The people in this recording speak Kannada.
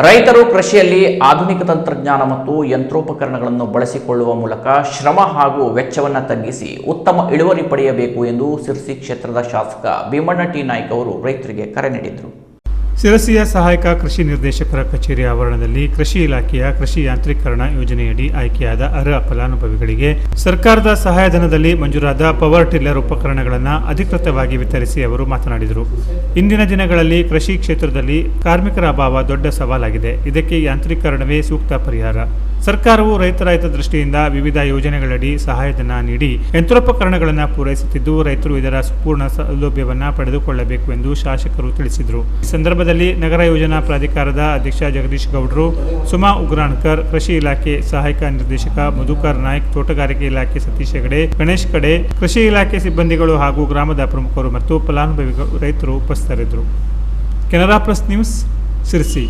ರೈತರು ಕೃಷಿಯಲ್ಲಿ ಆಧುನಿಕ ತಂತ್ರಜ್ಞಾನ ಮತ್ತು ಯಂತ್ರೋಪಕರಣಗಳನ್ನು ಬಳಸಿಕೊಳ್ಳುವ ಮೂಲಕ ಶ್ರಮ ಹಾಗೂ ವೆಚ್ಚವನ್ನು ತಗ್ಗಿಸಿ ಉತ್ತಮ ಇಳುವರಿ ಪಡೆಯಬೇಕು ಎಂದು ಸಿರ್ಸಿ ಕ್ಷೇತ್ರದ ಶಾಸಕ ಭೀಮಣ್ಣ ಟಿ ನಾಯ್ಕ ಅವರು ರೈತರಿಗೆ ಕರೆ ನೀಡಿದರು. ಸಿರಸಿಯ ಸಹಾಯಕ ಕೃಷಿ ನಿರ್ದೇಶಕರ ಕಚೇರಿ ಆವರಣದಲ್ಲಿ ಕೃಷಿ ಇಲಾಖೆಯ ಕೃಷಿ ಯಾಂತ್ರೀಕರಣ ಯೋಜನೆಯಡಿ ಆಯ್ಕೆಯಾದ ಅರ್ಹ ಫಲಾನುಭವಿಗಳಿಗೆ ಸರ್ಕಾರದ ಸಹಾಯಧನದಲ್ಲಿ ಮಂಜೂರಾದ ಪವರ್ ಟಿಲ್ಲರ್ ಉಪಕರಣಗಳನ್ನು ಅಧಿಕೃತವಾಗಿ ವಿತರಿಸಿ ಅವರು ಮಾತನಾಡಿದರು. ಇಂದಿನ ದಿನಗಳಲ್ಲಿ ಕೃಷಿ ಕ್ಷೇತ್ರದಲ್ಲಿ ಕಾರ್ಮಿಕರ ಅಭಾವ ದೊಡ್ಡ ಸವಾಲಾಗಿದೆ. ಇದಕ್ಕೆ ಯಾಂತ್ರೀಕರಣವೇ ಸೂಕ್ತ ಪರಿಹಾರ. ಸರ್ಕಾರವು ರೈತರ ಹಿತದೃಷ್ಟಿಯಿಂದ ವಿವಿಧ ಯೋಜನೆಗಳಡಿ ಸಹಾಯಧನ ನೀಡಿ ಯಂತ್ರೋಪಕರಣಗಳನ್ನು ಪೂರೈಸುತ್ತಿದ್ದು, ರೈತರು ಇದರ ಸಂಪೂರ್ಣ ಸೌಲಭ್ಯವನ್ನು ಪಡೆದುಕೊಳ್ಳಬೇಕು ಎಂದು ಶಾಸಕರು ತಿಳಿಸಿದರು. ಈ ಸಂದರ್ಭದಲ್ಲಿ ನಗರ ಯೋಜನಾ ಪ್ರಾಧಿಕಾರದ ಅಧ್ಯಕ್ಷ ಜಗದೀಶ್ ಗೌಡ್ರು, ಸುಮಾ ಉಗ್ರಾಣ್ಕರ್, ಕೃಷಿ ಇಲಾಖೆ ಸಹಾಯಕ ನಿರ್ದೇಶಕ ಮಧುಕರ್ ನಾಯ್ಕ್, ತೋಟಗಾರಿಕೆ ಇಲಾಖೆ ಸತೀಶ್ ಹೆಗಡೆ, ಗಣೇಶ್ ಕಡೆ, ಕೃಷಿ ಇಲಾಖೆ ಸಿಬ್ಬಂದಿಗಳು ಹಾಗೂ ಗ್ರಾಮದ ಪ್ರಮುಖರು ಮತ್ತು ಫಲಾನುಭವಿಗಳು ರೈತರು ಉಪಸ್ಥಿತರಿದ್ದರು. Canara plus news, Sirsi.